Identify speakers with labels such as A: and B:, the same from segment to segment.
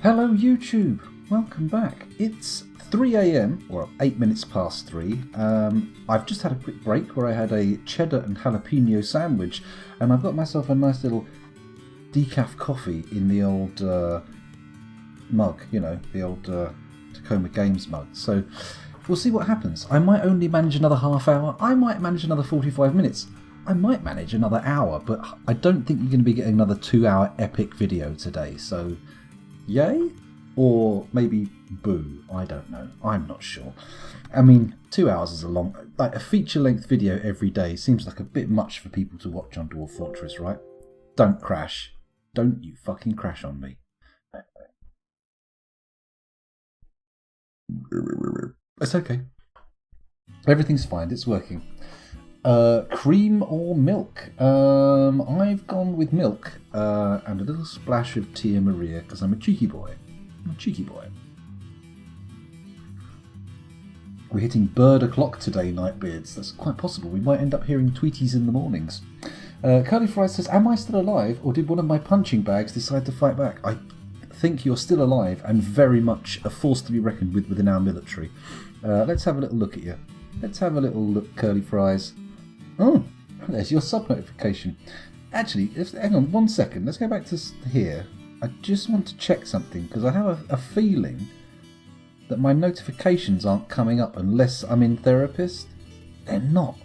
A: Hello YouTube, welcome back. It's 3 AM, or 8 minutes past 3. I've just had a quick break where I had a cheddar and jalapeno sandwich, and I've got myself a nice little decaf coffee in the old mug, you know, the old Tacoma Games mug. So we'll see what happens. I might only manage another half hour, I might manage another 45 minutes, I might manage another hour, but I don't think you're going to be getting another 2-hour epic video today, so yay? Or maybe boo, I don't know, I'm not sure. I mean, 2 hours is a long, like a feature-length video every day seems like a bit much for people to watch on Dwarf Fortress, right? Don't crash. Don't you fucking crash on me. It's okay. Everything's fine, it's working. Cream or milk? I've gone with milk and a little splash of Tia Maria because I'm a cheeky boy. I'm a cheeky boy. We're hitting bird o'clock today, Nightbeards. That's quite possible. We might end up hearing tweeties in the mornings. Curly Fries says, am I still alive or did one of my punching bags decide to fight back? I think you're still alive and very much a force to be reckoned with within our military. Let's have a little look at you. Let's have a little look, Curly Fries. Oh, there's your sub notification. Actually, hang on 1 second. Let's go back to here. I just want to check something because I have a feeling that my notifications aren't coming up unless I'm in Therapist. They're not.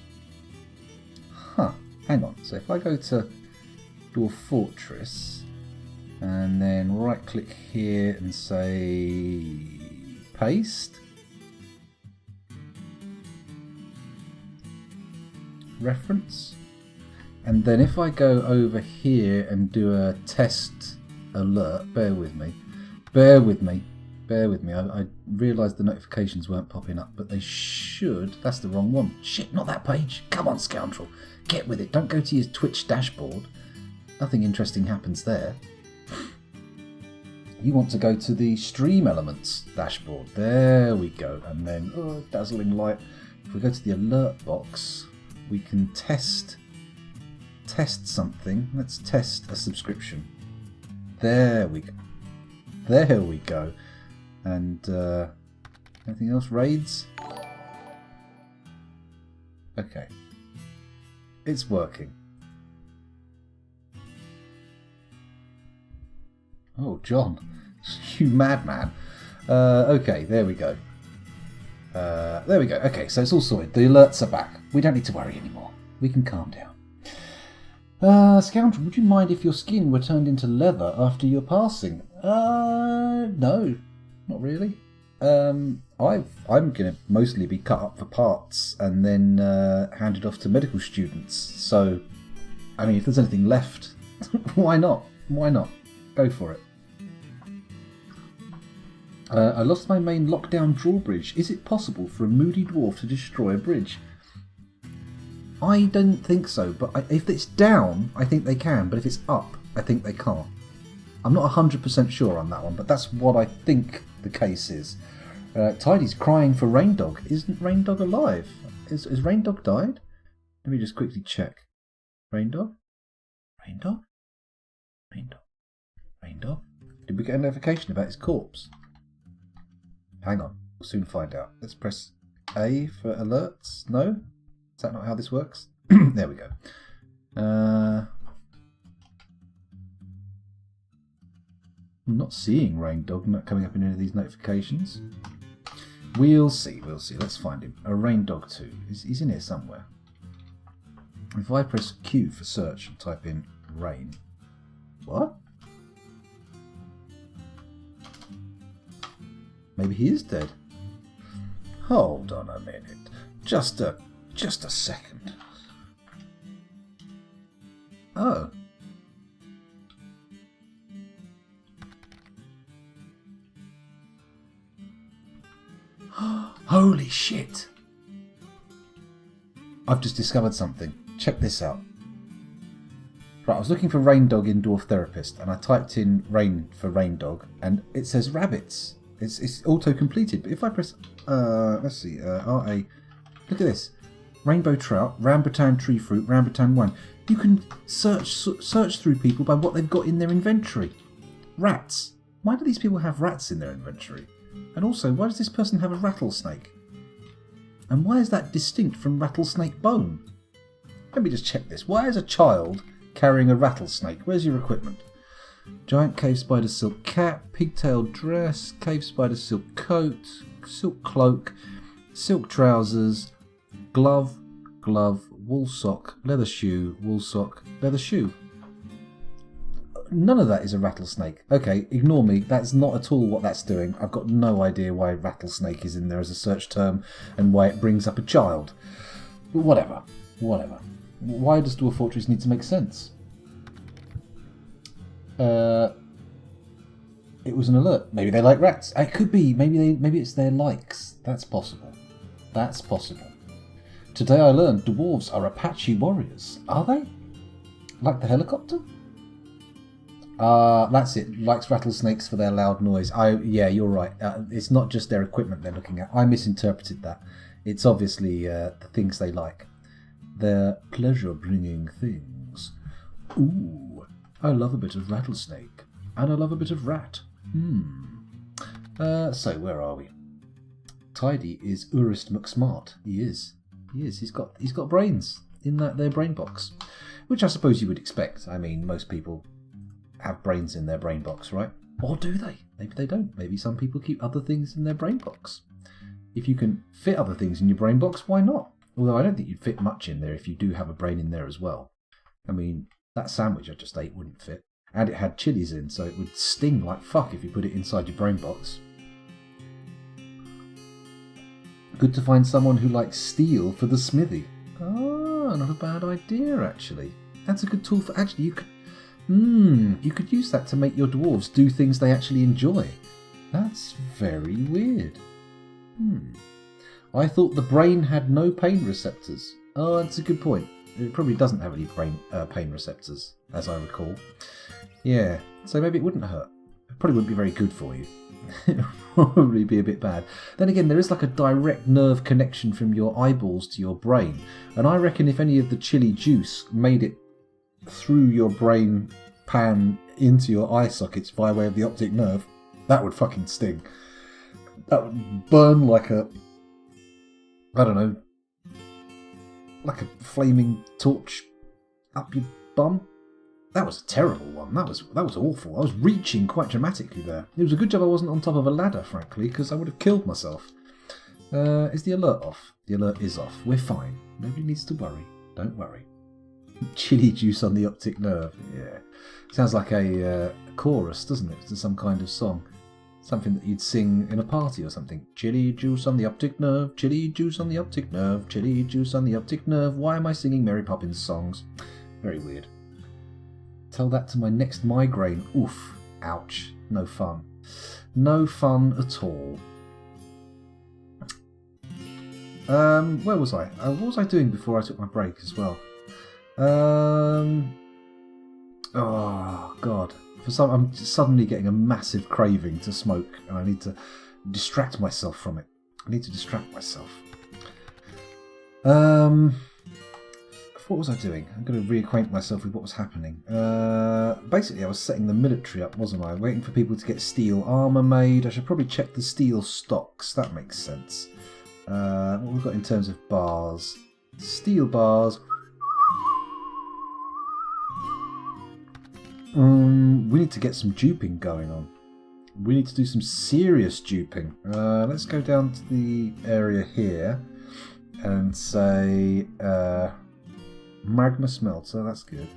A: Huh. Hang on. So if I go to Dwarf Fortress and then right click here and say paste. Reference, and then if I go over here and do a test alert, bear with me, I realised the notifications weren't popping up, but they should. That's the wrong one. Shit, not that page. Come on, scoundrel, get with it. Don't go to your Twitch dashboard. Nothing interesting happens there. You want to go to the stream elements dashboard. There we go. And then dazzling light. If we go to the alert box, we can test something. Let's test a subscription. There we go. There we go. And anything else? Raids? Okay. It's working. Oh, John. You madman. Okay, there we go. There we go. Okay, so it's all sorted. The alerts are back. We don't need to worry anymore. We can calm down. Scoundrel, would you mind if your skin were turned into leather after your passing? No, not really. I'm going to mostly be cut up for parts and then handed off to medical students. So, I mean, if there's anything left, why not? Why not? Go for it. I lost my main lockdown drawbridge. Is it possible for a moody dwarf to destroy a bridge? I don't think so, but if it's down, I think they can, but if it's up, I think they can't. I'm not 100% sure on that one, but that's what I think the case is. Tidy's crying for Raindog. Isn't Raindog alive? Has Raindog died? Let me just quickly check. Raindog? Raindog? Raindog? Raindog? Did we get a notification about his corpse? Hang on, we'll soon find out. Let's press A for alerts. No? Is that not how this works? There we go. I'm not seeing Raindog not coming up in any of these notifications. We'll see, we'll see. Let's find him. A Raindog 2. He's in here somewhere. If I press Q for search and type in rain. What? Maybe he is dead. Hold on a minute. Just a second. Oh. Holy shit. I've just discovered something. Check this out. Right, I was looking for Raindog in Dwarf Therapist and I typed in rain for Raindog and it says rabbits. It's auto-completed, but if I press, let's see, RA, look at this. Rainbow trout, rambutan tree fruit, rambutan wine. You can search through people by what they've got in their inventory. Rats. Why do these people have rats in their inventory? And also, why does this person have a rattlesnake? And why is that distinct from rattlesnake bone? Let me just check this. Why is a child carrying a rattlesnake? Where's your equipment? Giant cave spider silk cap, pigtail dress, cave spider silk coat, silk cloak, silk trousers, glove, wool sock, leather shoe, wool sock, leather shoe. None of that is a rattlesnake. Okay, ignore me. That's not at all what that's doing. I've got no idea why rattlesnake is in there as a search term and why it brings up a child. But whatever. Why does Dwarf Fortress need to make sense? It was an alert. Maybe they like rats. It could be. Maybe it's their likes. That's possible. Today I learned dwarves are Apache warriors. Are they? Like the helicopter? That's it. Likes rattlesnakes for their loud noise. Yeah, you're right. It's not just their equipment they're looking at. I misinterpreted that. It's obviously the things they like. Their pleasure-bringing things. Ooh, I love a bit of rattlesnake. And I love a bit of rat. So, where are we? Tidy is Urist McSmart. He is. He's got brains in their brain box. Which I suppose you would expect. I mean, most people have brains in their brain box, right? Or do they? Maybe they don't. Maybe some people keep other things in their brain box. If you can fit other things in your brain box, why not? Although I don't think you'd fit much in there if you do have a brain in there as well. I mean, that sandwich I just ate wouldn't fit. And it had chilies in, so it would sting like fuck if you put it inside your brain box. Good to find someone who likes steel for the smithy. Oh, not a bad idea, actually. That's a good tool for... Actually, you could use that to make your dwarves do things they actually enjoy. That's very weird. I thought the brain had no pain receptors. Oh, that's a good point. It probably doesn't have any pain receptors, as I recall. Yeah, so maybe it wouldn't hurt. It probably wouldn't be very good for you. It would probably be a bit bad. Then again, there is like a direct nerve connection from your eyeballs to your brain. And I reckon if any of the chili juice made it through your brain pan into your eye sockets by way of the optic nerve, that would fucking sting. That would burn like a... I don't know, like a flaming torch up your bum. That was a terrible one. That was awful. I was reaching quite dramatically there. It was a good job I wasn't on top of a ladder, frankly, because I would have killed myself. Is the alert off? The alert is off. We're fine. Nobody needs to worry. Don't worry. Chili juice on the optic nerve. Yeah. Sounds like a chorus, doesn't it? To some kind of song. Something that you'd sing in a party or something. Chili juice on the optic nerve, chili juice on the optic nerve, chili juice on the optic nerve. Why am I singing Mary Poppins songs? Very weird. Tell that to my next migraine. Oof. Ouch. No fun. No fun at all. Where was I? What was I doing before I took my break as well? Oh, God. I'm suddenly getting a massive craving to smoke, and I need to distract myself from it. What was I doing? I'm going to reacquaint myself with what was happening. Basically, I was setting the military up, wasn't I? Waiting for people to get steel armour made. I should probably check the steel stocks. That makes sense. What we've got in terms of bars. Steel bars. We need to get some duping going on. We need to do some serious duping. Let's go down to the area here and say magma smelter. That's good.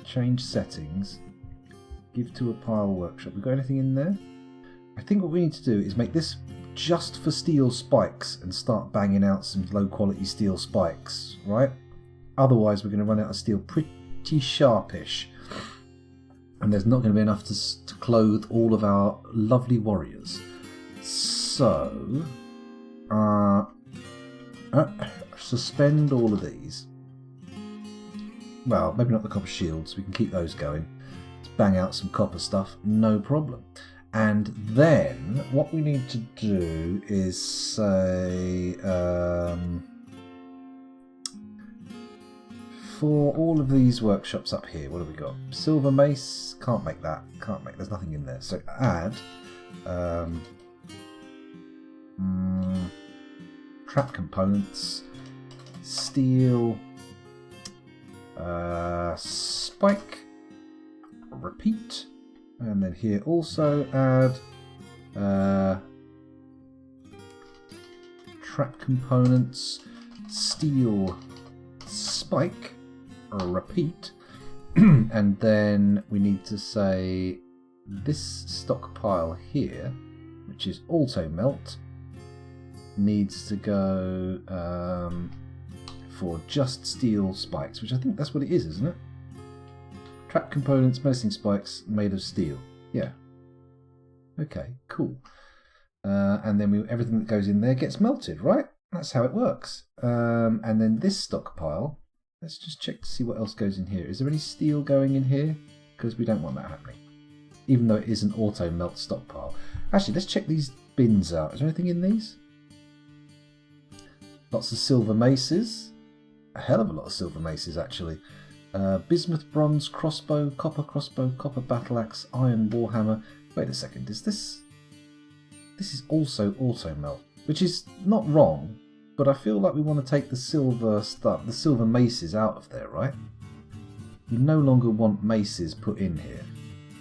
A: Change settings. Give to a pile workshop. We got anything in there? I think what we need to do is make this just for steel spikes and start banging out some low quality steel spikes, right? Otherwise, we're going to run out of steel pretty sharpish. And there's not going to be enough to clothe all of our lovely warriors. So, suspend all of these. Well, maybe not the copper shields. We can keep those going. Let's bang out some copper stuff. No problem. And then what we need to do is say for all of these workshops up here, what have we got? Silver mace, can't make that. Can't make, there's nothing in there. So add trap components, steel, spike, repeat, and then here also add trap components, steel, spike, repeat, and then we need to say this stockpile here, which is auto melt, needs to go for just steel spikes, which I think that's what it is, isn't it? Trap components, melting spikes made of steel. Yeah. Okay, cool. And then everything that goes in there gets melted, right? That's how it works. And then this stockpile, let's just check to see what else goes in here. Is there any steel going in here? Because we don't want that happening. Even though it is an auto melt stockpile. Actually, let's check these bins out. Is there anything in these? Lots of silver maces. A hell of a lot of silver maces, actually. Bismuth bronze crossbow, copper battle axe, iron warhammer. Wait a second, is this... This is also auto melt, which is not wrong, but I feel like we want to take the silver stuff, the silver maces out of there, right? You no longer want maces put in here,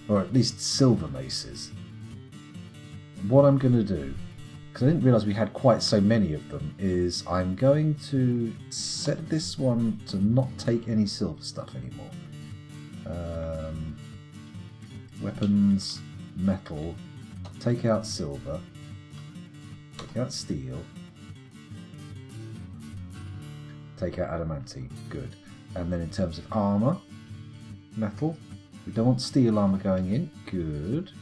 A: or at least silver maces. What I'm going to do, because I didn't realise we had quite so many of them, is I'm going to set this one to not take any silver stuff anymore. Weapons, metal, take out silver, take out steel, take out adamantine, good. And then in terms of armour, metal, we don't want steel armour going in, good.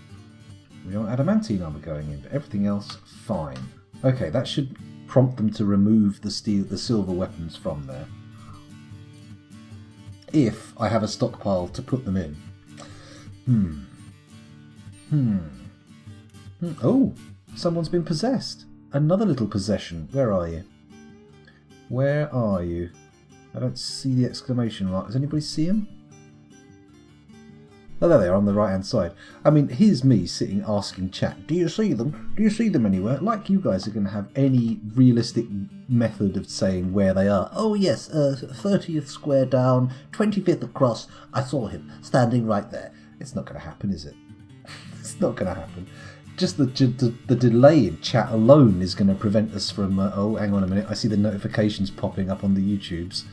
A: We don't want adamantine armour going in, but everything else, fine. Okay, that should prompt them to remove the silver weapons from there. If I have a stockpile to put them in. Oh, someone's been possessed. Another little possession. Where are you? Where are you? I don't see the exclamation mark. Does anybody see him? Oh, there they are on the right hand side. I mean, here's me sitting asking chat, do you see them? Do you see them anywhere? Like you guys are going to have any realistic method of saying where they are. Oh yes, 30th square down, 25th across. I saw him standing right there. It's not going to happen, is it? It's not going to happen. Just the delay in chat alone is going to prevent us from... oh, hang on a minute. I see the notifications popping up on the YouTubes.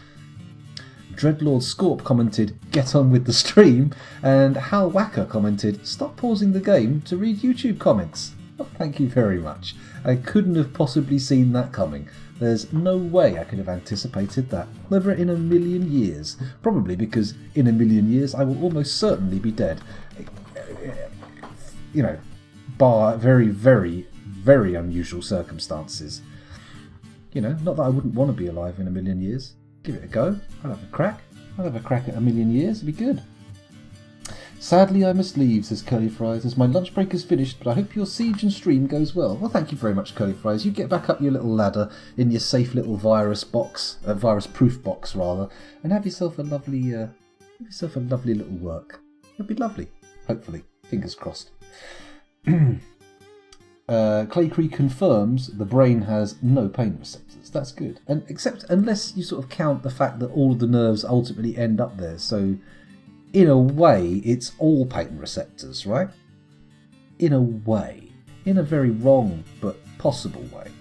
A: Dreadlord Scorp commented, get on with the stream. And Hal Wacker commented, stop pausing the game to read YouTube comments. Oh, thank you very much. I couldn't have possibly seen that coming. There's no way I could have anticipated that. Never in a million years. Probably because in a million years I will almost certainly be dead. You know, bar very, very, very unusual circumstances. You know, not that I wouldn't want to be alive in a million years. Give it a go. I'll have a crack. I'll have a crack at a million years. It'd be good. Sadly, I must leave, says Curly Fries, as my lunch break is finished, but I hope your siege and stream goes well. Well, thank you very much, Curly Fries. You get back up your little ladder in your safe little virus-proof box, rather, and have yourself a lovely little work. It'll be lovely. Hopefully. Fingers crossed. Claycree confirms the brain has no pain receptors. That's good. And except unless you sort of count the fact that all of the nerves ultimately end up there, so in a way it's all pain receptors, right? In a way. In a very wrong but possible way.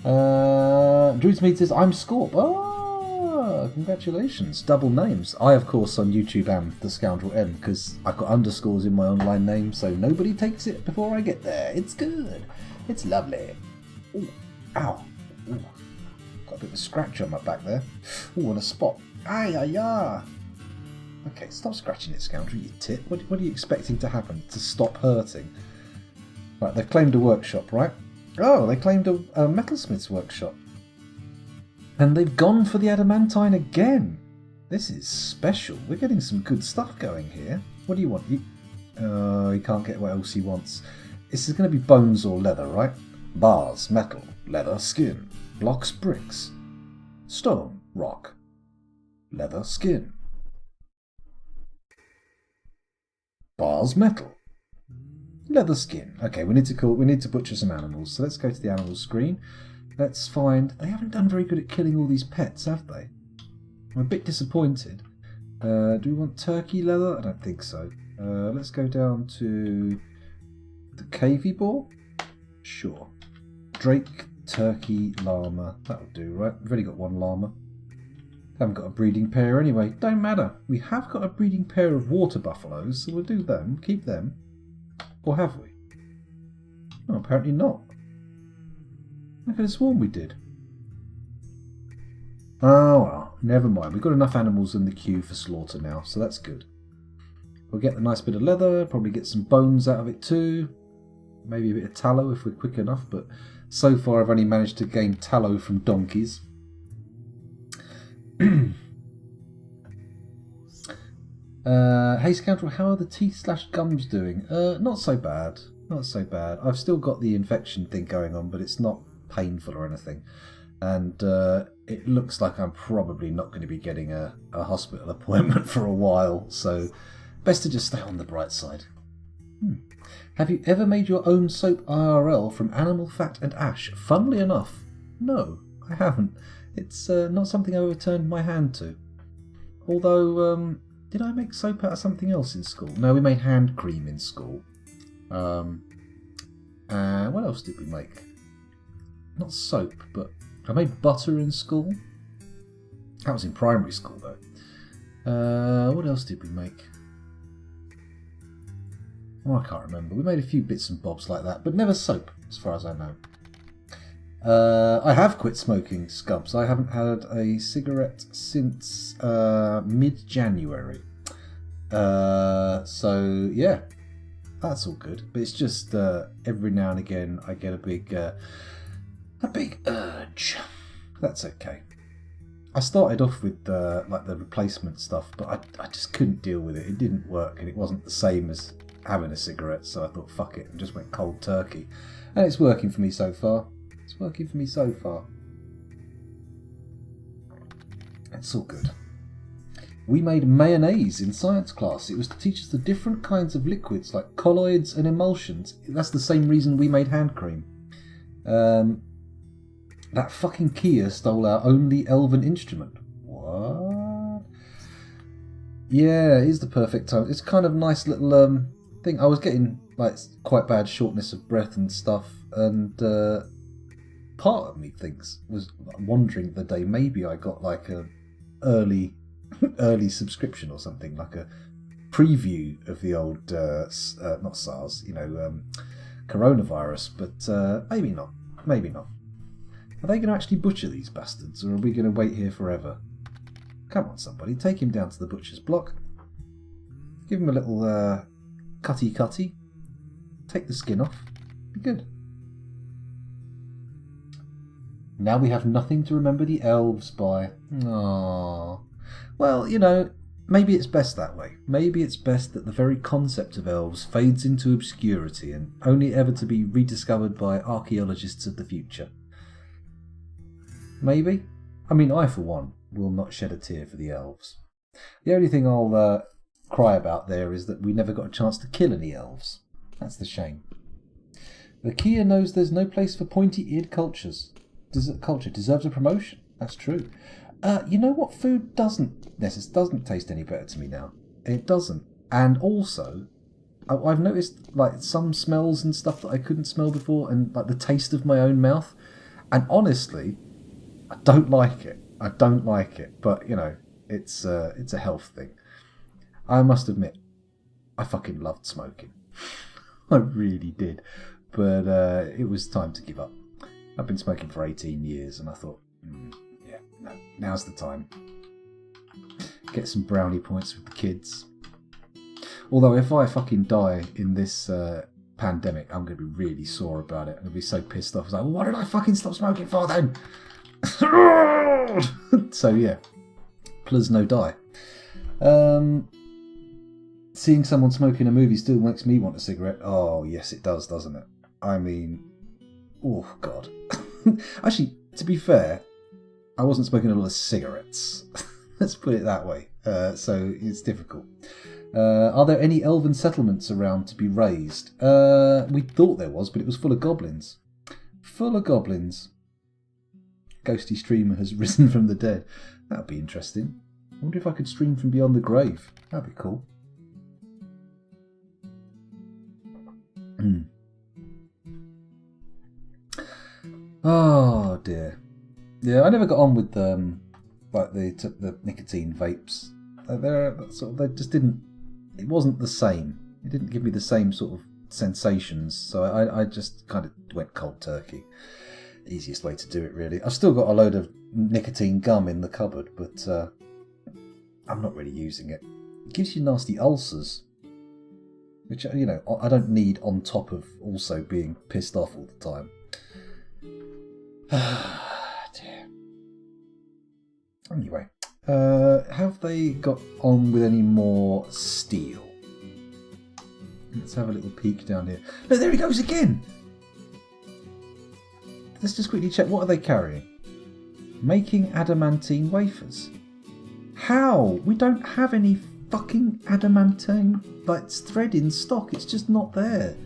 A: Druidsmead says, I'm Scorp. Ah, congratulations. Double names. I, of course, on YouTube am the Scoundrel M, because I've got underscores in my online name, so nobody takes it before I get there. It's good. It's lovely. Ooh, ow. Ooh. Got a bit of a scratch on my back there. Ooh, what a spot. Ay, ay, ay. Okay, stop scratching it, Scoundrel, you tit. What are you expecting to happen? To stop hurting? Right, they've claimed a workshop, right? Oh, they claimed a metalsmith's workshop. And they've gone for the adamantine again. This is special. We're getting some good stuff going here. What do you want? He can't get what else he wants. This is going to be bones or leather, right? Bars, metal, leather, skin, blocks, bricks, stone, rock. Leather skin. Bars metal. Leather skin. Okay, we need to butcher some animals. So let's go to the animals screen. Let's find. They haven't done very good at killing all these pets, have they? I'm a bit disappointed. Do we want turkey leather? I don't think so. Let's go down to the cavy boar. Sure. Drake, turkey, llama. That'll do, right? We've already got one llama. Haven't got a breeding pair anyway. Don't matter. We have got a breeding pair of water buffaloes, so we'll do them. Keep them. Or have we? Oh, apparently not. I could have sworn we did. Oh well, never mind. We've got enough animals in the queue for slaughter now, so that's good. We'll get the nice bit of leather, probably get some bones out of it too. Maybe a bit of tallow if we're quick enough, but so far I've only managed to gain tallow from donkeys. Hey Scoundrel, how are the teeth/gums doing? Not so bad. Not so bad. I've still got the infection thing going on, but it's not painful or anything. And it looks like I'm probably not going to be getting a hospital appointment for a while, so best to just stay on the bright side. Have you ever made your own soap IRL from animal fat and ash? Funnily enough, no, I haven't. It's not something I ever turned my hand to. Although, did I make soap out of something else in school? No, we made hand cream in school. And what else did we make? Not soap, but I made butter in school. That was in primary school, though. What else did we make? Oh, I can't remember. We made a few bits and bobs like that, but never soap, as far as I know. I have quit smoking, Scubs. I haven't had a cigarette since mid-January. So, yeah, that's all good. But it's just every now and again I get a big urge. That's okay. I started off with like the replacement stuff, but I just couldn't deal with it. It didn't work, and it wasn't the same as having a cigarette, so I thought, fuck it, and just went cold turkey. And it's working for me so far. It's working for me so far. It's all good. We made mayonnaise in science class. It was to teach us the different kinds of liquids, like colloids and emulsions. That's the same reason we made hand cream. That fucking Kia stole our only elven instrument. What? Yeah, it is the perfect time. It's kind of nice little thing. I was getting like quite bad shortness of breath and stuff, and part of me was wondering the day maybe I got like a early subscription or something, like a preview of the old not SARS, coronavirus, but maybe not. Maybe not. Are they going to actually butcher these bastards, or are we going to wait here forever? Come on, somebody, take him down to the butcher's block. Give him a little cutty. Take the skin off. Be good. Now we have nothing to remember the elves by. Aww. Well, maybe it's best that way. Maybe it's best that the very concept of elves fades into obscurity and only ever to be rediscovered by archaeologists of the future. Maybe. I mean, I, for one, will not shed a tear for the elves. The only thing I'll cry about there is that we never got a chance to kill any elves. That's the shame. The Kia knows there's no place for pointy-eared culture deserves a promotion. That's true. You know what food doesn't taste any better to me now? It doesn't. And also, I've noticed like some smells and stuff that I couldn't smell before, and like the taste of my own mouth. And honestly, I don't like it. But it's a health thing. I must admit, I fucking loved smoking. I really did. But it was time to give up. I've been smoking for 18 years, and I thought, now's the time. Get some brownie points with the kids. Although if I fucking die in this pandemic, I'm going to be really sore about it. I'm going to be so pissed off. It's like, well, what did I fucking stop smoking for then? So yeah, plus no die. Seeing someone smoking a movie still makes me want a cigarette. Oh yes, it does, doesn't it? I mean, oh god. Actually, to be fair, I wasn't smoking a lot of cigarettes. Let's put it that way. So it's difficult. Are there any elven settlements around to be raised? We thought there was, but it was full of goblins. Full of goblins. Ghosty streamer has risen from the dead. That'd be interesting. I wonder if I could stream from beyond the grave. That'd be cool. Oh dear. Yeah, I never got on with like the nicotine vapes. They just didn't. It wasn't the same. It didn't give me the same sort of sensations. So I just kind of went cold turkey. Easiest way to do it, really. I've still got a load of nicotine gum in the cupboard, but I'm not really using it. It gives you nasty ulcers, which, you know, I don't need on top of also being pissed off all the time. Dear. Anyway, have they got on with any more steel? Let's have a little peek down here. No, there he goes again! Let's just quickly check. What are they carrying? Making adamantine wafers. How? We don't have any fucking adamantine like thread in stock. It's just not there.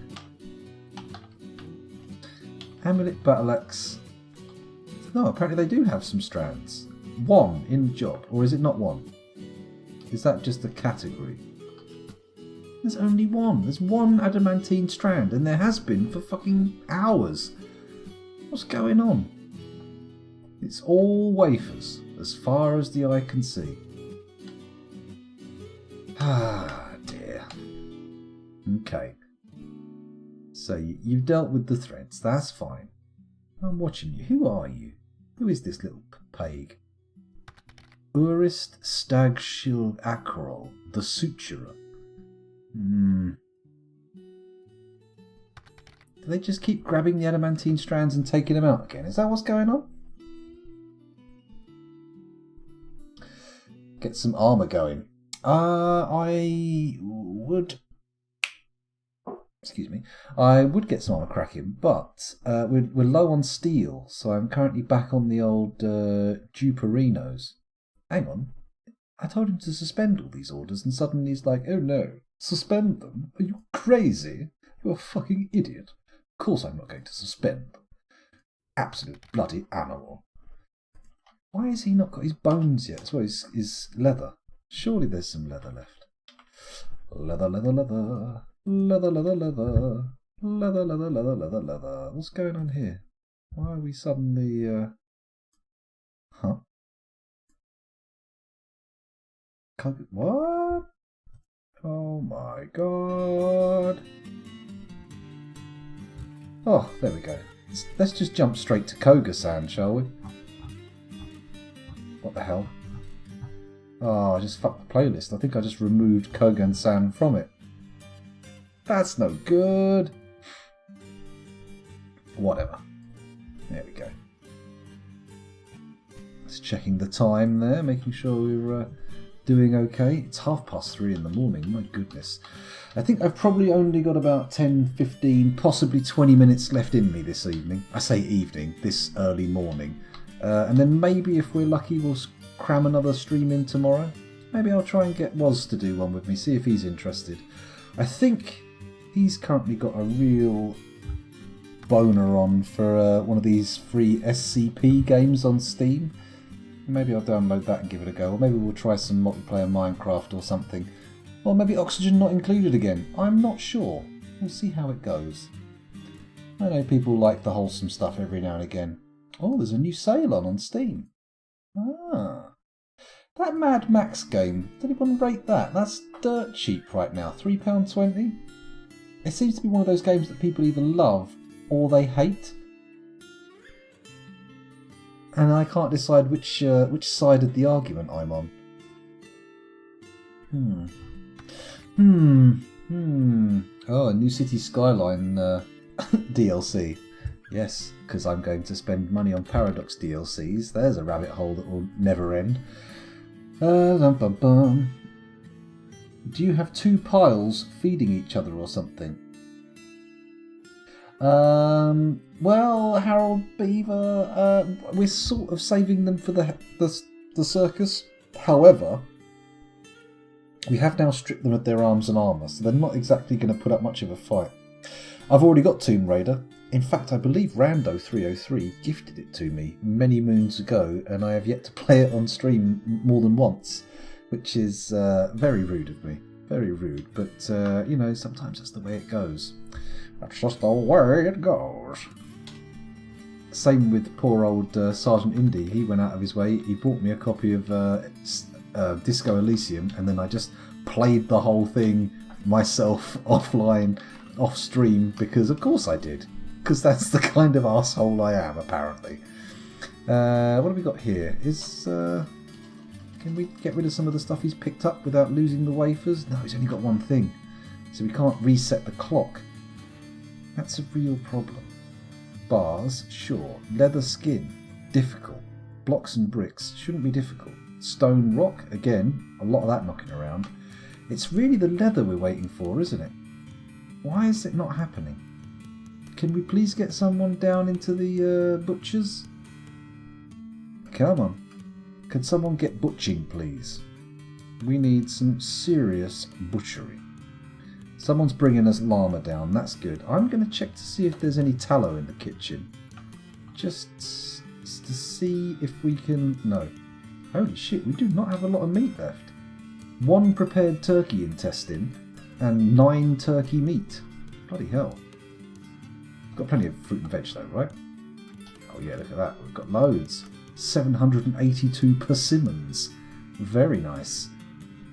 A: Amulet battle axe. No, apparently they do have some strands. One in the job, or is it not one? Is that just a category? There's only one. There's one adamantine strand, and there has been for fucking hours. What's going on? It's all wafers, as far as the eye can see. Ah, dear. Okay. So you've dealt with the threads, that's fine. I'm watching you. Who are you? Who is this little pag? Urist Stagshield Acrol, the Suturer. Do they just keep grabbing the adamantine strands and taking them out again? Is that what's going on? Get some armour going. I would get some armour cracking, but we're low on steel, so I'm currently back on the old Duperinos. Hang on. I told him to suspend all these orders, and suddenly he's like, oh no, suspend them? Are you crazy? You're a fucking idiot. Of course I'm not going to suspend them. Absolute bloody animal. Why has he not got his bones yet? As well as his leather. Surely there's some leather left. Leather, leather, leather. Leather, leather, leather. Leather, leather, leather, leather, leather. What's going on here? Why are we suddenly... Huh? What? Oh my god. Oh, there we go. Let's just jump straight to Koga-san, shall we? What the hell? Oh, I just fucked the playlist. I think I just removed Kogan-san from it. That's no good. Whatever. There we go. Just checking the time there, making sure we're doing okay. It's 3:30 in the morning, my goodness. I think I've probably only got about 10, 15, possibly 20 minutes left in me this evening. I say evening, this early morning. And then maybe if we're lucky we'll cram another stream in tomorrow. Maybe I'll try and get Woz to do one with me, see if he's interested. I think he's currently got a real boner on for one of these free SCP games on Steam. Maybe I'll download that and give it a go. Or maybe we'll try some multiplayer Minecraft or something. Or maybe Oxygen Not Included again. I'm not sure. We'll see how it goes. I know people like the wholesome stuff every now and again. Oh, there's a new sale on Steam. Ah. That Mad Max game, did anyone rate that? That's dirt cheap right now, £3.20. It seems to be one of those games that people either love or they hate. And I can't decide which side of the argument I'm on. Oh, a New City Skyline DLC. Yes, because I'm going to spend money on Paradox DLCs. There's a rabbit hole that will never end. Do you have two piles feeding each other or something? Well, Harold Beaver, we're sort of saving them for the circus. However, we have now stripped them of their arms and armour, so they're not exactly going to put up much of a fight. I've already got Tomb Raider. In fact, I believe Rando303 gifted it to me many moons ago, and I have yet to play it on stream more than once, which is very rude of me. Very rude, but you know, sometimes that's the way it goes. That's just the way it goes. Same with poor old Sergeant Indy. He went out of his way. He bought me a copy of Disco Elysium, and then I just played the whole thing myself offline, off stream, because of course I did. Because that's the kind of arsehole I am, apparently. What have we got here? Can we get rid of some of the stuff he's picked up without losing the wafers? No, he's only got one thing. So we can't reset the clock. That's a real problem. Bars, sure. Leather skin, difficult. Blocks and bricks, shouldn't be difficult. Stone rock, again, a lot of that knocking around. It's really the leather we're waiting for, isn't it? Why is it not happening? Can we please get someone down into the butchers? Come on. Can someone get butching, please? We need some serious butchery. Someone's bringing us llama down. That's good. I'm going to check to see if there's any tallow in the kitchen. Just to see if we can... No. Holy shit, we do not have a lot of meat left. 1 prepared turkey intestine and 9 turkey meat. Bloody hell. We've got plenty of fruit and veg though, right? Oh yeah, look at that. We've got loads. 782 persimmons. Very nice.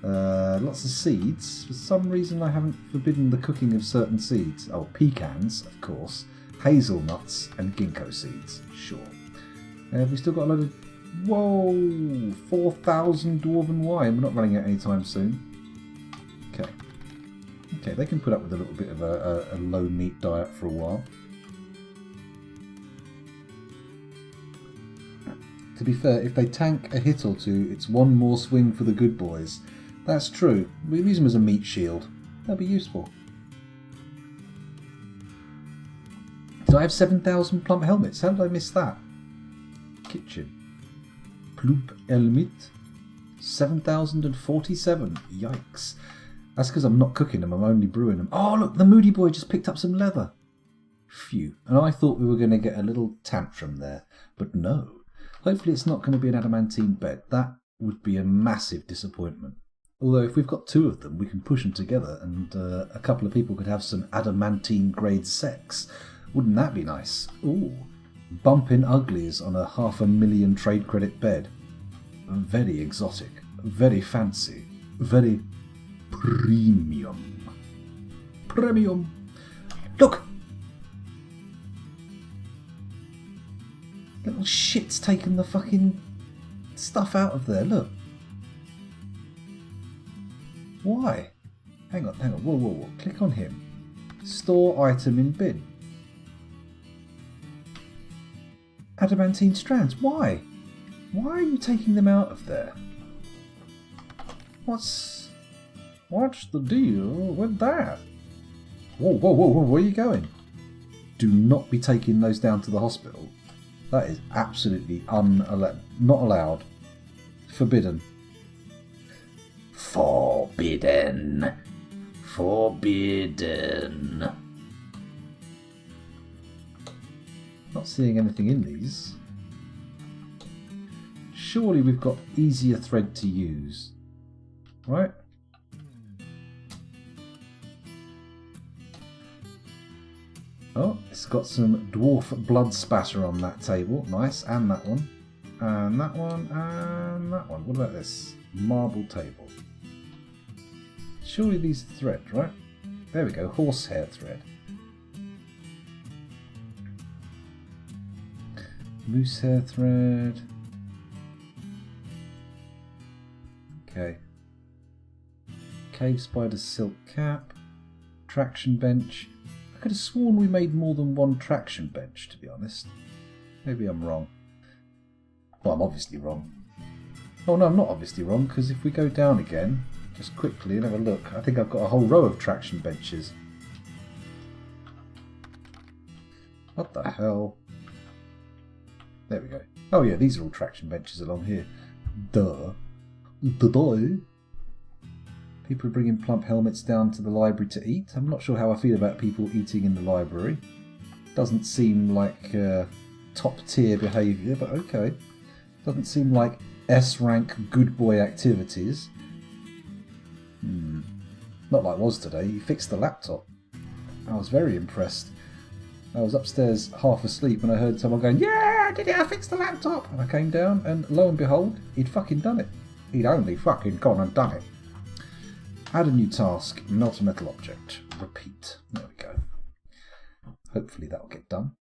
A: Lots of seeds. For some reason I haven't forbidden the cooking of certain seeds. Oh, pecans, of course. Hazelnuts and ginkgo seeds. Sure. Have we still got a load of... Whoa! 4,000 dwarven wine. We're not running out anytime soon. Okay. Okay, they can put up with a little bit of a low meat diet for a while. To be fair, if they tank a hit or two, it's one more swing for the good boys. That's true. We use them as a meat shield. That'd be useful. Do I have 7,000 plump helmets? How did I miss that? Kitchen. Plump helmet. 7,047. Yikes. That's because I'm not cooking them, I'm only brewing them. Oh, look, the moody boy just picked up some leather. Phew. And I thought we were going to get a little tantrum there. But no. Hopefully it's not going to be an adamantine bed. That would be a massive disappointment. Although if we've got 2 of them, we can push them together and a couple of people could have some adamantine grade sex. Wouldn't that be nice? Ooh. Bumping uglies on a 500,000 trade credit bed. Very exotic. Very fancy. Very premium. Premium. Look! Little shit's taken the fucking stuff out of there, look. Why? Hang on. Whoa, whoa, whoa. Click on him. Store item in bin. Adamantine strands. Why? Why are you taking them out of there? What's the deal with that? Whoa, whoa, whoa, whoa, where are you going? Do not be taking those down to the hospital. That is absolutely not allowed. Forbidden. Forbidden. Forbidden. Not seeing anything in these. Surely we've got easier thread to use. Right? Oh, it's got some dwarf blood spatter on that table. Nice. And that one. And that one. And that one. What about this? Marble table. Surely these are thread, right? There we go. Horsehair thread. Moosehair thread. Okay. Cave spider silk cap. Traction bench. I could have sworn we made more than one traction bench, to be honest. Maybe I'm wrong. Well, I'm obviously wrong. Oh no, I'm not obviously wrong, because if we go down again, just quickly and have a look, I think I've got a whole row of traction benches. What the hell? There we go. Oh yeah, these are all traction benches along here. Duh. Bye-bye. People are bringing plump helmets down to the library to eat. I'm not sure how I feel about people eating in the library. Doesn't seem like top-tier behaviour, but okay. Doesn't seem like S-rank good boy activities. Not like it was today. He fixed the laptop. I was very impressed. I was upstairs half asleep and I heard someone going, "Yeah, I did it, I fixed the laptop!" And I came down and lo and behold, he'd fucking done it. He'd only fucking gone and done it. Add a new task, melt a metal object. Repeat. There we go. Hopefully that'll get done.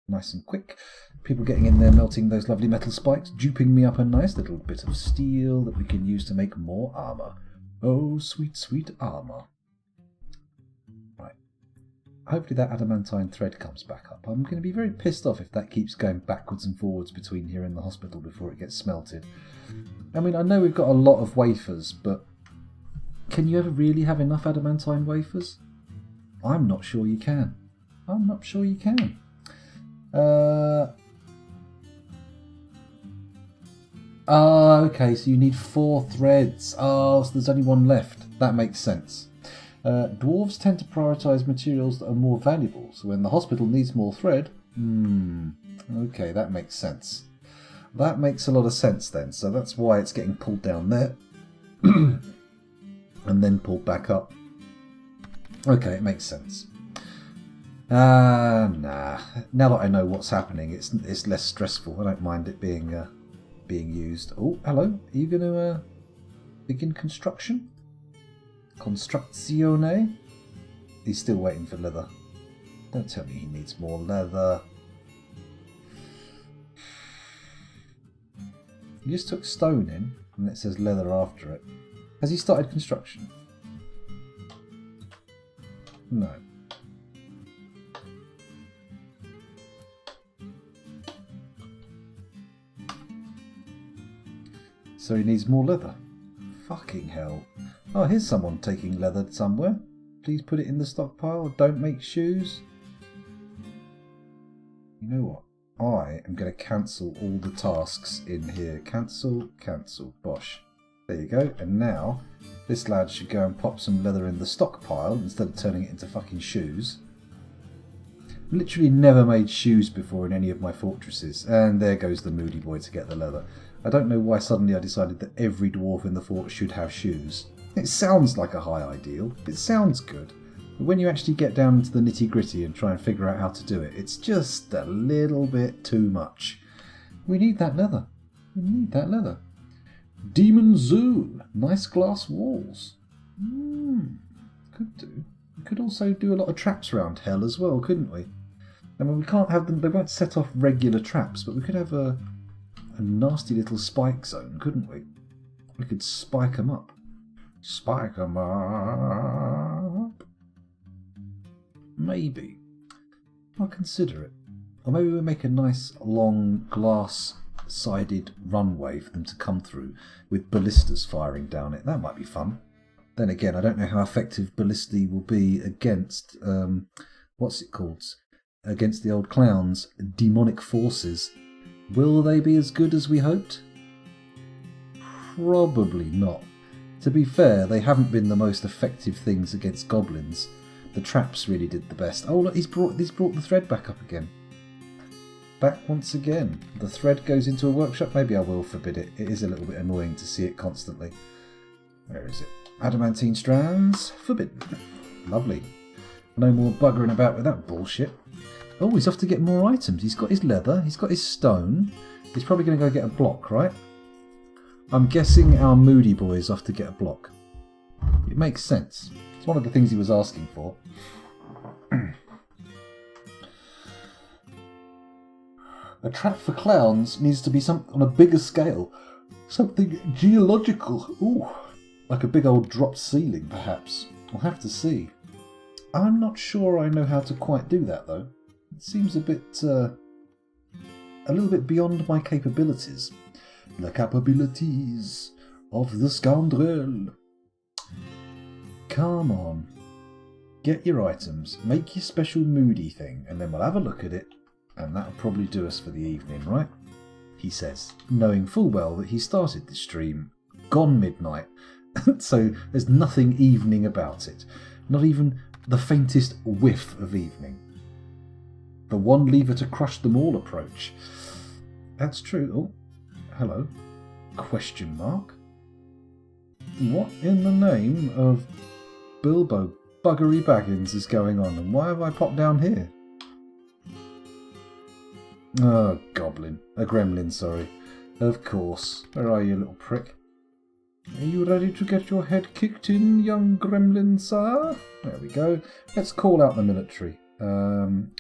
A: Nice and quick. People getting in there, melting those lovely metal spikes, duping me up a nice little bit of steel that we can use to make more armour. Oh, sweet, sweet armour. Right. Hopefully that adamantine thread comes back up. I'm going to be very pissed off if that keeps going backwards and forwards between here and the hospital before it gets smelted. I mean, I know we've got a lot of wafers, but can you ever really have enough adamantine wafers? I'm not sure you can. I'm not sure you can. Okay, so you need 4 threads. Oh, so there's only 1 left. That makes sense. Dwarves tend to prioritise materials that are more valuable, so when the hospital needs more thread... Okay, that makes sense. That makes a lot of sense then, so that's why it's getting pulled down there. And then pulled back up. Okay, it makes sense. Nah. Now that I know what's happening, it's less stressful. I don't mind it being used. Oh, hello. Are you going to begin construction? Construzione? He's still waiting for leather. Don't tell me he needs more leather. He just took stone in, and it says leather after it. Has he started construction? No. So he needs more leather. Fucking hell. Oh, here's someone taking leather somewhere. Please put it in the stockpile. Don't make shoes. You know what? I am going to cancel all the tasks in here. Cancel, cancel. Bosh. There you go. And now, this lad should go and pop some leather in the stockpile instead of turning it into fucking shoes. Literally never made shoes before in any of my fortresses. And there goes the moody boy to get the leather. I don't know why suddenly I decided that every dwarf in the fort should have shoes. It sounds like a high ideal. It sounds good. But when you actually get down into the nitty gritty and try and figure out how to do it, it's just a little bit too much. We need that leather. We need that leather. Demon Zoo. Nice glass walls. Could do. We could also do a lot of traps around hell as well, couldn't we? I mean, we can't have them, they won't set off regular traps, but we could have a nasty little spike zone, couldn't we? We could spike them up. Spike them up. Maybe. I'll consider it. Or maybe we'll make a nice long glass-sided runway for them to come through with ballistas firing down it. That might be fun. Then again, I don't know how effective ballistae will be against, what's it called? Against the old clowns. Demonic forces. Will they be as good as we hoped? Probably not. To be fair, they haven't been the most effective things against goblins. The traps really did the best. Oh look, he's brought the thread back up again. Back once again. The thread goes into a workshop. Maybe I will forbid it. It is a little bit annoying to see it constantly. Where is it? Adamantine strands. Forbidden. Lovely. No more buggering about with that bullshit. Oh, he's off to get more items. He's got his leather. He's got his stone. He's probably going to go get a block, right? I'm guessing our moody boy is off to get a block. It makes sense. It's one of the things he was asking for. A trap for clowns needs to be something on a bigger scale. Something geological. Ooh, like a big old dropped ceiling, perhaps. I'll have to see. I'm not sure I know how to quite do that, though. It seems a little bit beyond my capabilities. The capabilities of the scoundrel. Come on. Get your items, make your special moody thing, and then we'll have a look at it, and that'll probably do us for the evening, right? he says, knowing full well that he started the stream gone midnight, so there's nothing evening about it. Not even the faintest whiff of evening. The one lever to crush them all approach. That's true. Oh, hello. Question mark. What in the name of Bilbo Buggery Baggins is going on, and why have I popped down here? Oh, goblin. A gremlin, sorry. Of course. Where are you, little prick? Are you ready to get your head kicked in, young gremlin, sir? There we go. Let's call out the military.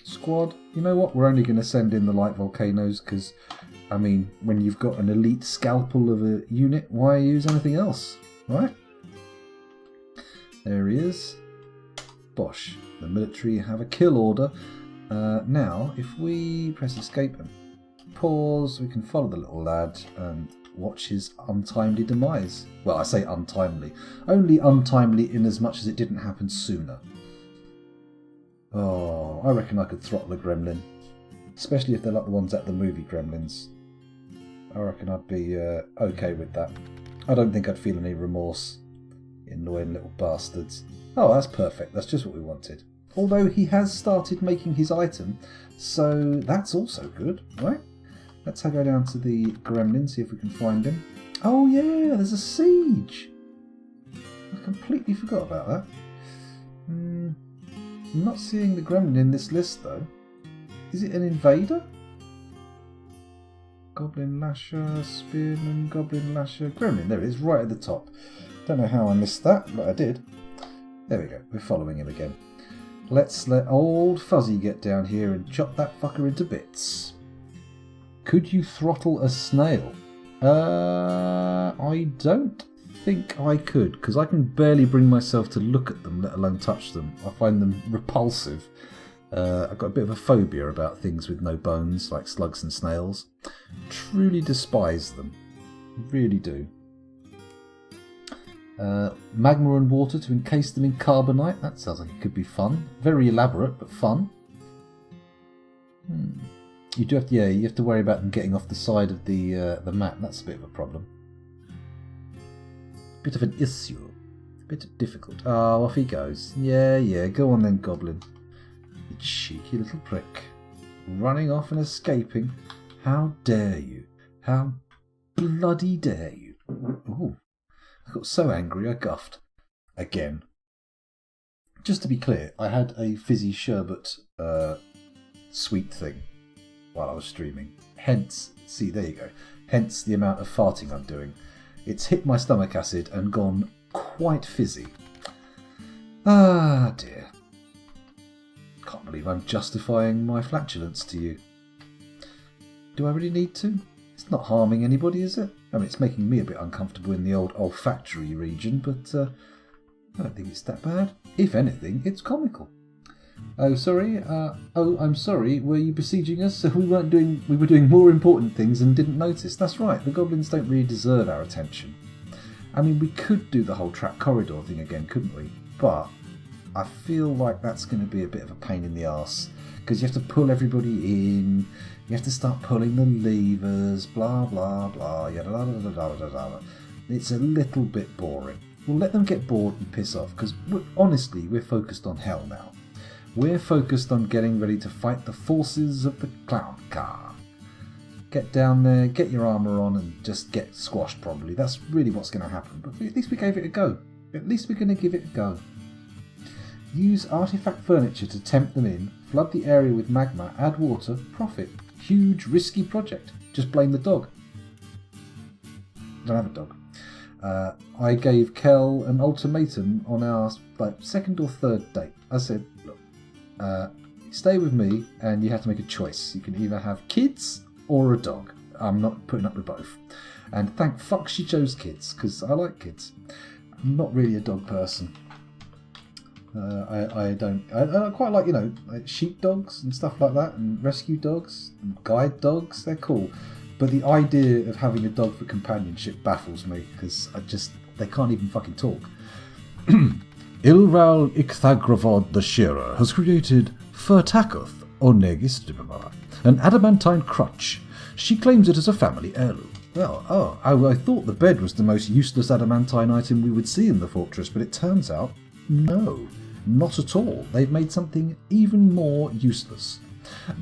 A: Squad, you know what? We're only going to send in the light volcanoes because, I mean, when you've got an elite scalpel of a unit, why use anything else? Right? There he is. Bosh. The military have a kill order. Now, if we press escape and pause, we can follow the little lad and watch his untimely demise. Well, I say untimely. Only untimely in as much as it didn't happen sooner. Oh, I reckon I could throttle a gremlin. Especially if they're like the ones at the movie Gremlins. I reckon I'd be okay with that. I don't think I'd feel any remorse. Annoying little bastards. Oh, that's perfect. That's just what we wanted. Although he has started making his item, so that's also good, right? Let's go down to the gremlin, see if we can find him. Oh yeah, there's a siege. I completely forgot about that. I'm not seeing the gremlin in this list though. Is it an invader? Goblin Lasher, Spearman, Goblin Lasher, Gremlin. There it is, right at the top. Don't know how I missed that, but I did. There we go, we're following him again. Let's let old Fuzzy get down here and chop that fucker into bits. Could you throttle a snail? I don't think I could, because I can barely bring myself to look at them, let alone touch them. I find them repulsive. I've got a bit of a phobia about things with no bones, like slugs and snails. Truly despise them. Really do. Magma and water to encase them in carbonite. That sounds like it could be fun. Very elaborate, but fun. You do have to, you have to worry about them getting off the side of the map. That's a bit of a problem. Bit of an issue. A bit difficult. Oh, off he goes. Yeah, go on then, Goblin. You cheeky little prick. Running off and escaping. How dare you? How bloody dare you? Ooh. I got so angry I guffed. Again. Just to be clear, I had a fizzy sherbet sweet thing while I was streaming. Hence, see, there you go. Hence the amount of farting I'm doing. It's hit my stomach acid and gone quite fizzy. Ah, dear. Can't believe I'm justifying my flatulence to you. Do I really need to? It's not harming anybody, is it? I mean, it's making me a bit uncomfortable in the old olfactory region, but I don't think it's that bad. If anything, it's comical. Oh, sorry. I'm sorry. Were you besieging us? We were doing more important things and didn't notice. That's right. The goblins don't really deserve our attention. I mean, we could do the whole trap corridor thing again, couldn't we? But I feel like that's going to be a bit of a pain in the arse because you have to pull everybody in. You have to start pulling the levers, blah, blah, blah, yada, da, da, da, da, da. It's a little bit boring. We'll let them get bored and piss off because, honestly, we're focused on hell now. We're focused on getting ready to fight the forces of the clown car. Get down there, get your armour on and just get squashed probably. That's really what's going to happen. But at least we gave it a go. At least we're going to give it a go. Use artifact furniture to tempt them in, flood the area with magma, add water, profit. Huge, risky project. Just blame the dog. Don't have a dog. I gave Kel an ultimatum on our second or third date. I said, look, stay with me and you have to make a choice. You can either have kids or a dog. I'm not putting up with both. And thank fuck she chose kids, because I like kids. I'm not really a dog person. I quite like, like sheep dogs and stuff like that, and rescue dogs and guide dogs. They're cool, but the idea of having a dog for companionship baffles me because they can't even fucking talk. Ilral Icthagravod the Shearer has created Furtakuth Onegis, an adamantine crutch. She claims it as a family heirloom. Well, I thought the bed was the most useless adamantine item we would see in the fortress, but it turns out, no, not at all. They've made something even more useless.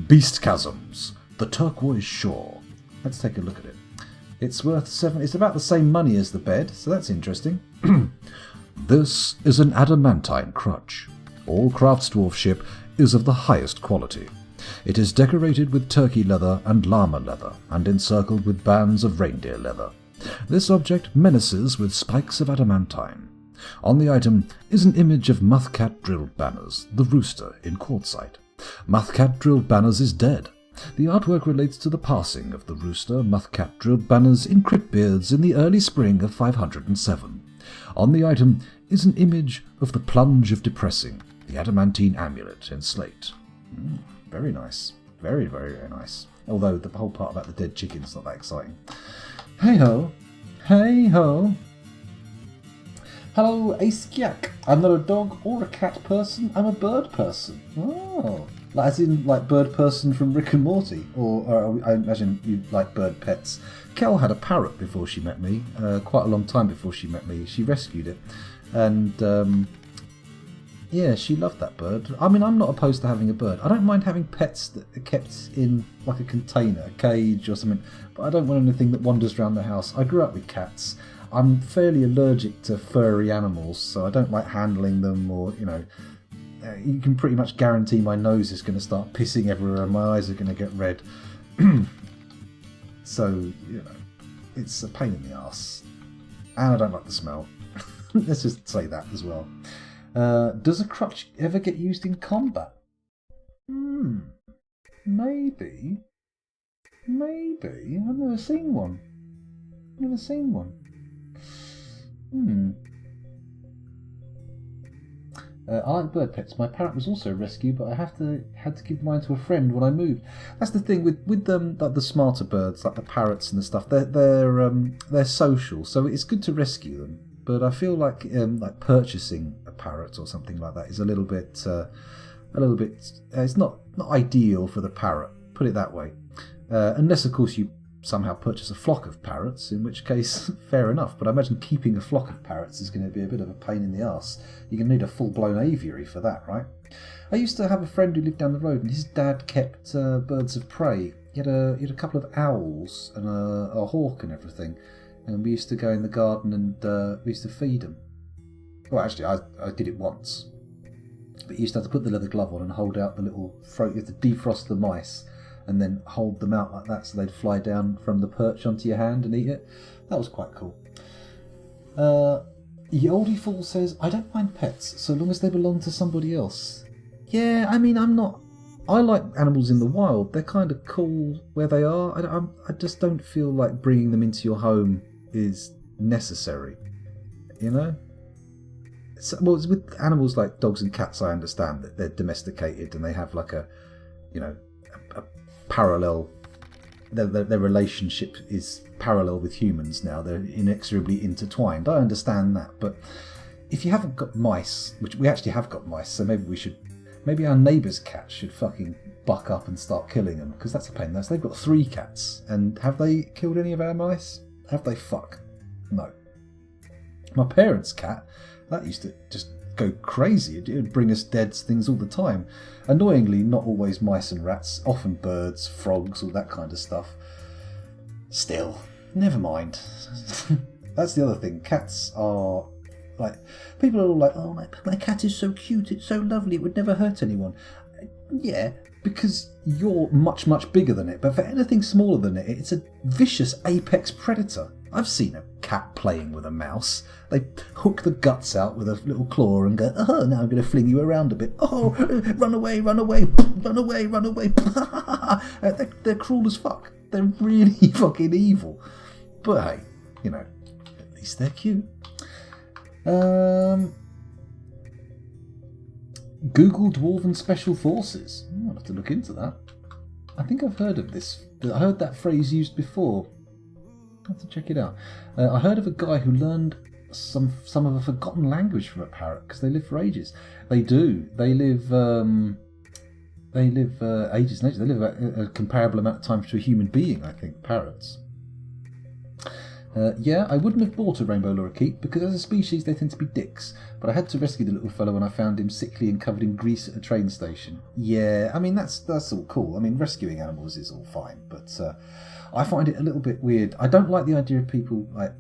A: Beast chasms, the turquoise shore. Let's take a look at it. It's worth it's about the same money as the bed, so that's interesting. This is an adamantine crutch. All craftsdwarfship is of the highest quality. It is decorated with turkey leather and llama leather, and encircled with bands of reindeer leather. This object menaces with spikes of adamantine. On the item is an image of Muthcat Drilled Banners, the rooster in quartzite. Muthcat Drilled Banners is dead. The artwork relates to the passing of the rooster Muthcat Drilled Banners in Cryptbeards in the early spring of 507. On the item is an image of the Plunge of Depressing, the adamantine amulet in slate. Very nice. Very, very, very nice. Although the whole part about the dead chicken's not that exciting. Hey-ho. Hey-ho. Hello, Askiak. I'm not a dog or a cat person. I'm a bird person. Oh. As in, like, bird person from Rick and Morty. Or I imagine you like bird pets. Kel had a parrot before she met me. Quite a long time before she met me. She rescued it. And, yeah, she loved that bird. I mean, I'm not opposed to having a bird. I don't mind having pets that are kept in, like, a container, a cage or something. But I don't want anything that wanders around the house. I grew up with cats. I'm fairly allergic to furry animals, so I don't like handling them or, you know... you can pretty much guarantee my nose is going to start pissing everywhere and my eyes are going to get red. So, you know, it's a pain in the arse. And I don't like the smell. Let's just say that as well. Does a crutch ever get used in combat? Maybe. I've never seen one. I like bird pets. My parrot was also rescued, but I had to give mine to a friend when I moved. That's the thing with them, like the smarter birds, like the parrots and the stuff. They're social, so it's good to rescue them. But I feel like purchasing a parrot or something like that is a little bit. It's not ideal for the parrot. Put it that way. Unless, of course, you somehow purchase a flock of parrots, in which case, fair enough. But I imagine keeping a flock of parrots is going to be a bit of a pain in the arse. You're going to need a full-blown aviary for that, right? I used to have a friend who lived down the road, and his dad kept birds of prey. He had a couple of owls and a hawk and everything. And we used to go in the garden and we used to feed them. Well, actually, I did it once. But you used to have to put the leather glove on and hold out the little throat. You have to defrost the mice and then hold them out like that so they'd fly down from the perch onto your hand and eat it. That was quite cool. Yoldy Fool says, I don't mind pets so long as they belong to somebody else. Yeah, I mean, I like animals in the wild. They're kind of cool where they are. I just don't feel like bringing them into your home is necessary. You know? Well, it's with animals like dogs and cats, I understand that they're domesticated and they have like a parallel, their relationship is parallel with humans now. They're inexorably intertwined. I understand that, but if you haven't got mice, which we actually have got mice, so maybe our neighbour's cat should fucking buck up and start killing them, because that's a pain. They've got 3 cats, and have they killed any of our mice? Have they? Fuck. No. My parents' cat, that used to just go crazy. It would bring us dead things all the time. Annoyingly, not always mice and rats, often birds, frogs, all that kind of stuff. Still, never mind. That's the other thing. Cats are like, people are all like, oh, my cat is so cute, it's so lovely, it would never hurt anyone. Yeah, because you're much, much bigger than it, but for anything smaller than it, it's a vicious apex predator. I've seen a cat playing with a mouse. They hook the guts out with a little claw and go, oh, now I'm going to fling you around a bit. Oh, run away, run away, run away, run away. They're cruel as fuck. They're really fucking evil. But hey, at least they're cute. Google Dwarven Special Forces. I'll have to look into that. I think I've heard of this. I heard that phrase used before. I'll have to check it out. I heard of a guy who learned some of a forgotten language from a parrot because they live for ages. They do. They live They live ages and ages. They live a comparable amount of time to a human being, I think, parrots. Yeah, I wouldn't have bought a rainbow lorikeet because as a species they tend to be dicks, but I had to rescue the little fellow when I found him sickly and covered in grease at a train station. Yeah, I mean, that's all cool. I mean, rescuing animals is all fine, but I find it a little bit weird. I don't like the idea of people, like...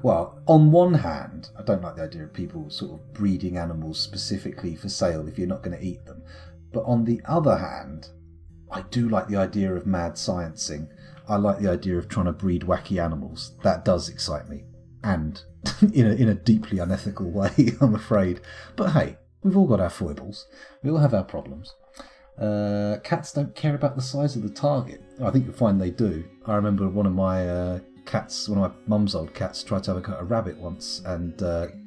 A: Well, on one hand, I don't like the idea of people sort of breeding animals specifically for sale if you're not going to eat them. But on the other hand, I do like the idea of mad sciencing. I like the idea of trying to breed wacky animals. That does excite me. And in a deeply unethical way, I'm afraid. But hey, we've all got our foibles. We all have our problems. Cats don't care about the size of the target. I think you'll find they do. I remember one of my cats, one of my mum's old cats, tried to have a rabbit once and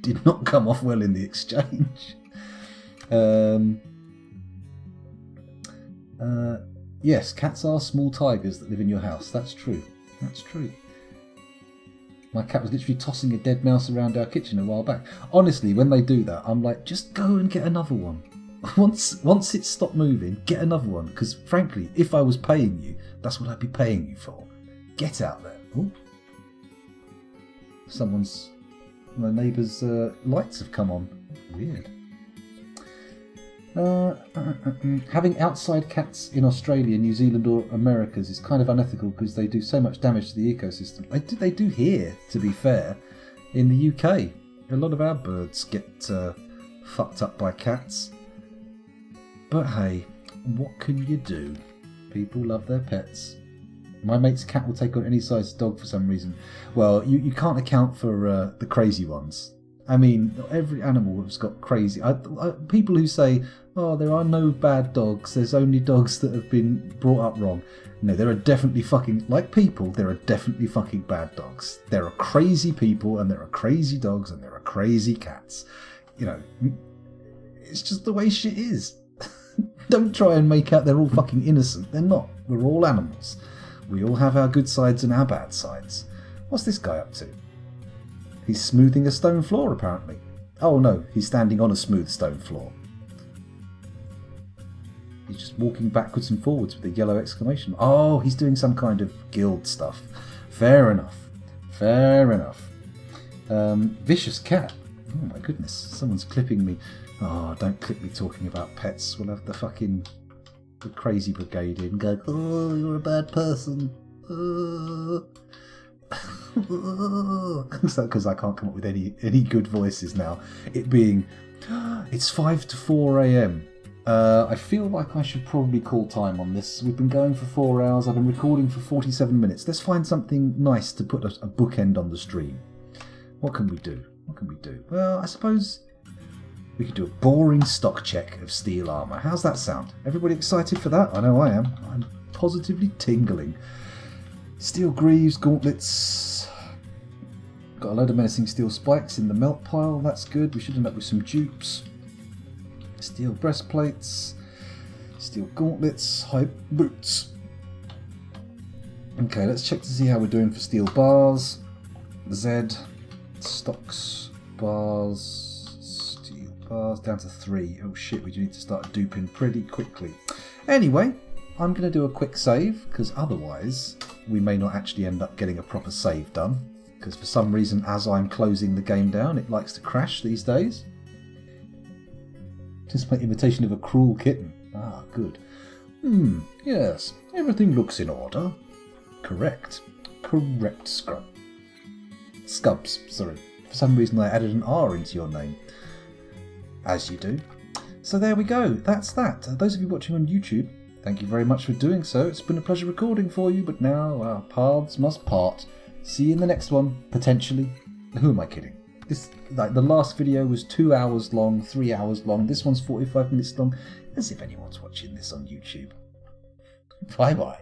A: did not come off well in the exchange. Yes, cats are small tigers that live in your house. That's true. That's true. My cat was literally tossing a dead mouse around our kitchen a while back. Honestly, when they do that, I'm like, just go and get another one. Once it's stopped moving, get another one. Because frankly, if I was paying you, that's what I'd be paying you for. Get out there. Ooh. My neighbour's lights have come on. Weird. Having outside cats in Australia, New Zealand or Americas is kind of unethical because they do so much damage to the ecosystem. They do here, to be fair. In the UK, a lot of our birds get fucked up by cats. But hey, what can you do? People love their pets. My mate's cat will take on any size dog for some reason. Well, you can't account for the crazy ones. I mean, every animal has got crazy... people who say, oh, there are no bad dogs, there's only dogs that have been brought up wrong. No, there are definitely fucking... Like people, there are definitely fucking bad dogs. There are crazy people, and there are crazy dogs, and there are crazy cats. You know, it's just the way shit is. Don't try and make out they're all fucking innocent. They're not. We're all animals. We all have our good sides and our bad sides. What's this guy up to? He's smoothing a stone floor, apparently. Oh no, he's standing on a smooth stone floor. He's just walking backwards and forwards with a yellow exclamation. Oh, he's doing some kind of guild stuff. Fair enough. Fair enough. Vicious cat. Oh my goodness, someone's clipping me. Oh, don't clip me talking about pets. We'll have the crazy brigade in go, oh, you're a bad person. Because I can't come up with any good voices now. It being, it's 5 to 4 a.m. I feel like I should probably call time on this. We've been going for 4 hours. I've been recording for 47 minutes. Let's find something nice to put a bookend on the stream. What can we do? Well, I suppose we could do a boring stock check of steel armour. How's that sound? Everybody excited for that? I know I am. I'm positively tingling. Steel greaves, gauntlets. Got a load of menacing steel spikes in the melt pile. That's good. We should end up with some dupes. Steel breastplates. Steel gauntlets. High boots. Okay, let's check to see how we're doing for steel bars. Z. Stocks. Bars. Steel bars. Down to 3. Oh shit, we do need to start duping pretty quickly. Anyway, I'm going to do a quick save, because otherwise we may not actually end up getting a proper save done. Because for some reason, as I'm closing the game down, it likes to crash these days. Just my imitation of a cruel kitten. Ah, good. Yes, everything looks in order. Correct, Scrub. Scubs, sorry. For some reason I added an R into your name. As you do. So there we go, that's that. Those of you watching on YouTube, thank you very much for doing so. It's been a pleasure recording for you, but now our paths must part. See you in the next one, potentially. Who am I kidding? The last video was 2 hours long, 3 hours long. This one's 45 minutes long. As if anyone's watching this on YouTube. Bye bye.